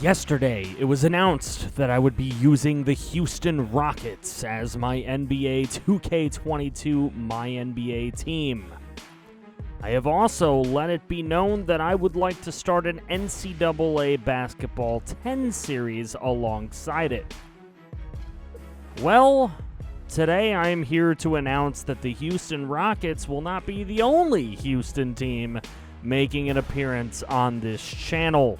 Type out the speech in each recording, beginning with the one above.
Yesterday, it was announced that I would be using the Houston Rockets as my NBA 2K22 My NBA team. I have also let it be known that I would like to start an NCAA Basketball 10 series alongside it. Well, today I am here to announce that the Houston Rockets will not be the only Houston team making an appearance on this channel.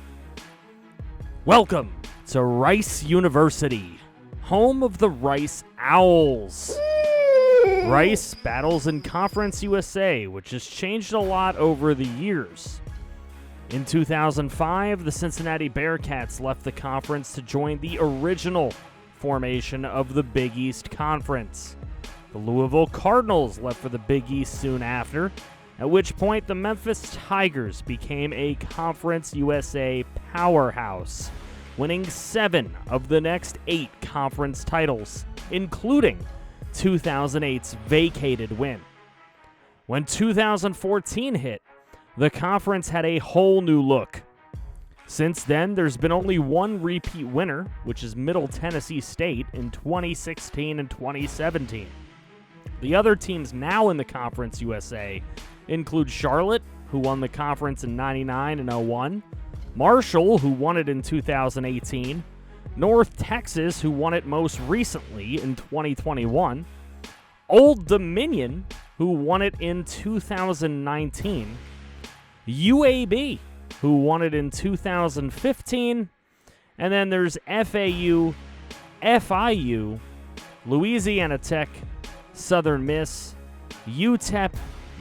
Welcome to Rice University, home of the Rice Owls. Rice battles in Conference USA, which has changed a lot over the years. In 2005, the Cincinnati Bearcats left the conference to join the original formation of the Big East Conference. The Louisville Cardinals left for the Big East soon after, at which point the Memphis Tigers became a Conference USA powerhouse, winning 7 of the next 8 conference titles, including 2008's vacated win. When 2014 hit, the conference had a whole new look. Since then, there's been only one repeat winner, which is Middle Tennessee State in 2016 and 2017. The other teams now in the Conference USA include Charlotte, who won the conference in 99 and 01, Marshall, who won it in 2018, North Texas, who won it most recently in 2021, Old Dominion, who won it in 2019, UAB, who won it in 2015, and then there's FAU, FIU, Louisiana Tech, Southern Miss, UTEP,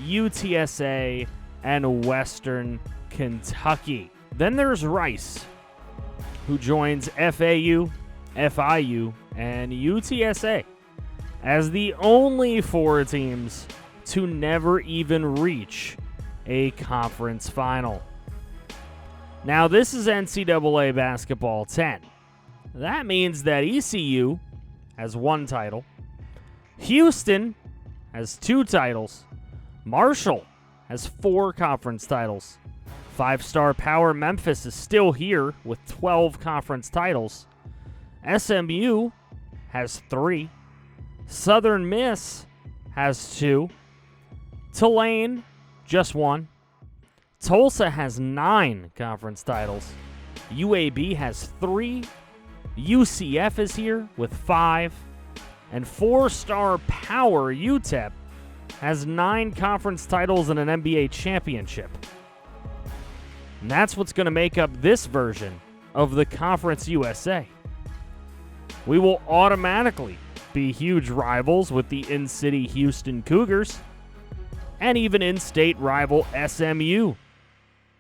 UTSA, and Western Kentucky. Then there's Rice, who joins FAU, FIU, and UTSA as the only 4 teams to never even reach a conference final. Now, this is NCAA Basketball 10. That means that ECU has 1 title, Houston has 2 titles, Marshall has 4 conference titles, 5-star power Memphis is still here with 12 conference titles, SMU has 3, Southern Miss has 2, Tulane just 1, Tulsa has 9 conference titles, UAB has 3, UCF is here with 5, and 4-star power UTEP has 9 conference titles and an NBA championship. And that's what's going to make up this version of the Conference USA. We will automatically be huge rivals with the in-city Houston Cougars and even in-state rival SMU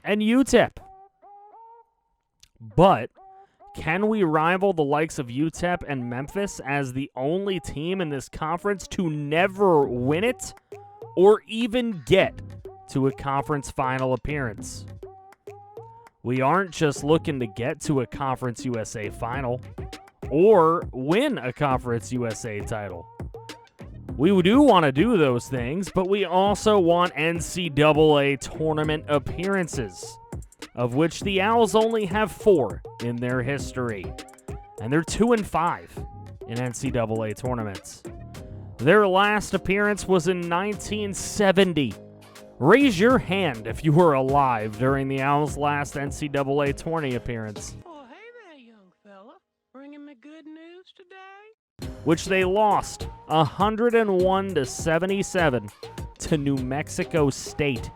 and UTEP. But can we rival the likes of UTEP and Memphis as the only team in this conference to never win it or even get to a conference final appearance? We aren't just looking to get to a Conference USA final or win a Conference USA title. We do want to do those things, but we also want NCAA tournament appearances, of which the Owls only have 4 in their history, and they're 2-5 in NCAA tournaments. Their last appearance was in 1970. Raise your hand if you were alive during the Owls' last NCAA tourney appearance. Oh, hey there, young fella. Bringing me good news today? Which they lost 101-77 to New Mexico State.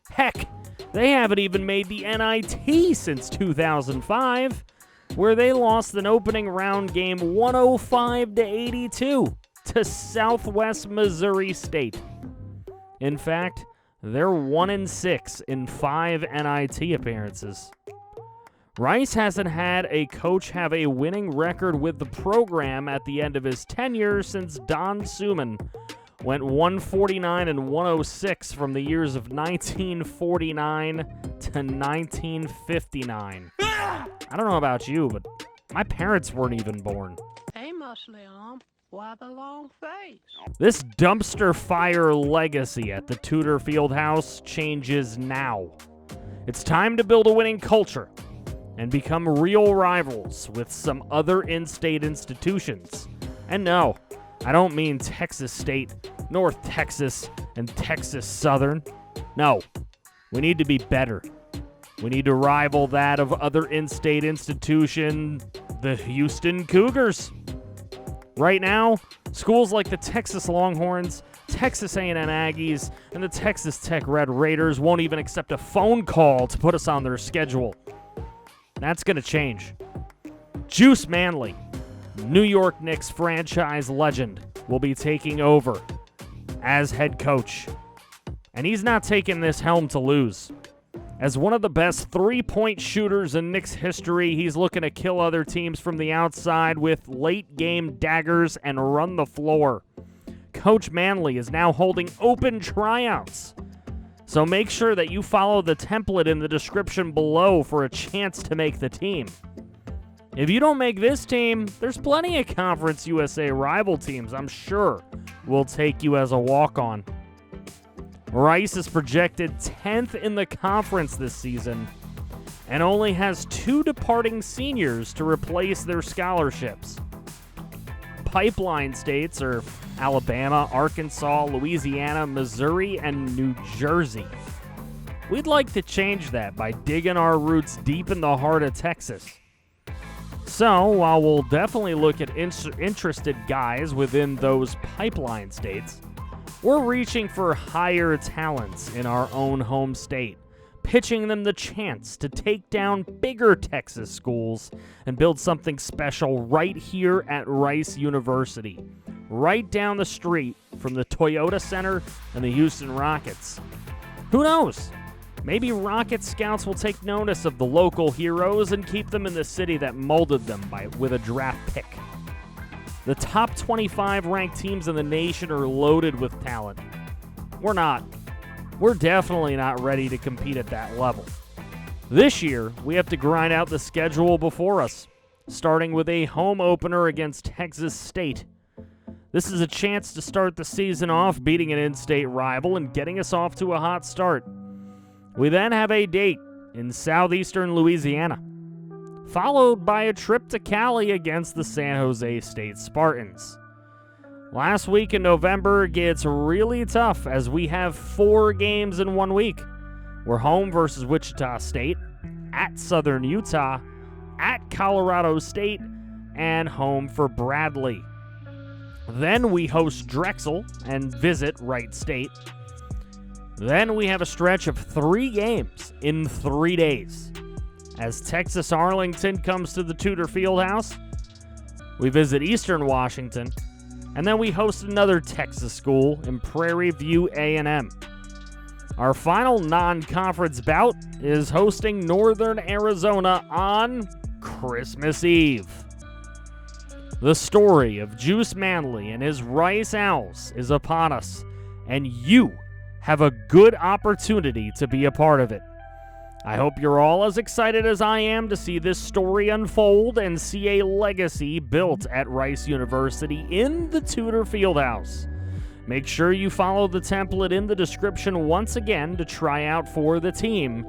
Heck, they haven't even made the NIT since 2005, where they lost an opening round game 105-82 to Southwest Missouri State. In fact, they're 1-6 in 5 NIT appearances. Rice hasn't had a coach have a winning record with the program at the end of his tenure since Don Suman went 149-106 from the years of 1949 to 1959. I don't know about you, but my parents weren't even born. Hey, muscly arm. Why the long face? This dumpster fire legacy at the Tudor Fieldhouse changes now. It's time to build a winning culture and become real rivals with some other in-state institutions. And no, I don't mean Texas State, North Texas, and Texas Southern. No, we need to be better. We need to rival that of other in-state institution, the Houston Cougars. Right now, schools like the Texas Longhorns, Texas A&M Aggies, and the Texas Tech Red Raiders won't even accept a phone call to put us on their schedule. That's going to change. Juice Manley, New York Knicks franchise legend, will be taking over as head coach. And he's not taking this helm to lose. As one of the best three-point shooters in Knicks history, he's looking to kill other teams from the outside with late-game daggers and run the floor. Coach Manley is now holding open tryouts. So make sure that you follow the template in the description below for a chance to make the team. If you don't make this team, there's plenty of Conference USA rival teams I'm sure will take you as a walk-on. Rice is projected 10th in the conference this season and only has 2 departing seniors to replace their scholarships. Pipeline states are Alabama, Arkansas, Louisiana, Missouri, and New Jersey. We'd like to change that by digging our roots deep in the heart of Texas. So, while we'll definitely look at interested guys within those pipeline states, we're reaching for higher talents in our own home state, pitching them the chance to take down bigger Texas schools and build something special right here at Rice University, right down the street from the Toyota Center and the Houston Rockets. Who knows? Maybe Rocket Scouts will take notice of the local heroes and keep them in the city that molded them with a draft pick. The top 25 ranked teams in the nation are loaded with talent. We're not. We're definitely not ready to compete at that level. This year, we have to grind out the schedule before us, starting with a home opener against Texas State. This is a chance to start the season off beating an in-state rival and getting us off to a hot start. We then have a date in southeastern Louisiana, followed by a trip to Cali against the San Jose State Spartans. Last week in November gets really tough as we have 4 games in 1 week. We're home versus Wichita State, at Southern Utah, at Colorado State, and home for Bradley. Then we host Drexel and visit Wright State. Then we have a stretch of 3 games in 3 days. As Texas Arlington comes to the Tudor Fieldhouse, we visit Eastern Washington, and then we host another Texas school in Prairie View A&M. Our final non-conference bout is hosting Northern Arizona on Christmas Eve. The story of Juice Manley and his Rice Owls is upon us, and you have a good opportunity to be a part of it. I hope you're all as excited as I am to see this story unfold and see a legacy built at Rice University in the Tudor Fieldhouse. Make sure you follow the template in the description once again to try out for the team.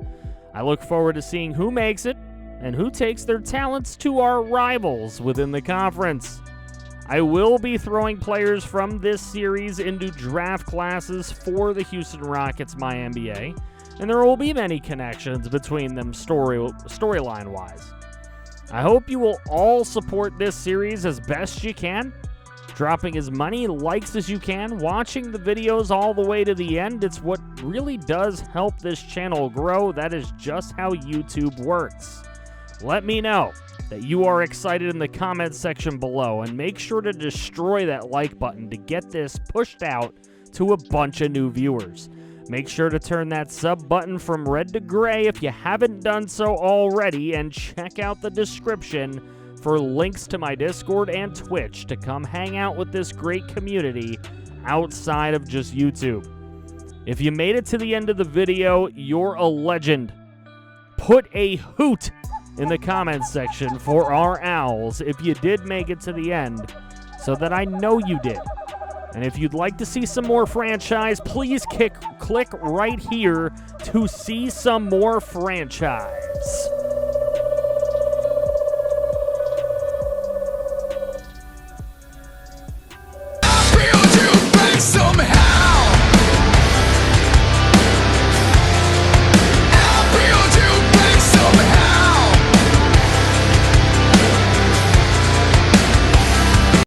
I look forward to seeing who makes it and who takes their talents to our rivals within the conference. I will be throwing players from this series into draft classes for the Houston Rockets My NBA, and there will be many connections between them storyline-wise. I hope you will all support this series as best you can, dropping as many likes as you can, watching the videos all the way to the end. It's what really does help this channel grow. That is just how YouTube works. Let me know that you are excited in the comments section below, and make sure to destroy that like button to get this pushed out to a bunch of new viewers. Make sure to turn that sub button from red to gray if you haven't done so already, and check out the description for links to my Discord and Twitch to come hang out with this great community outside of just YouTube. If you made it to the end of the video, you're a legend. Put a hoot in the comments section for our Owls if you did make it to the end, so that I know you did. And if you'd like to see some more franchise, please click right here to see some more franchise.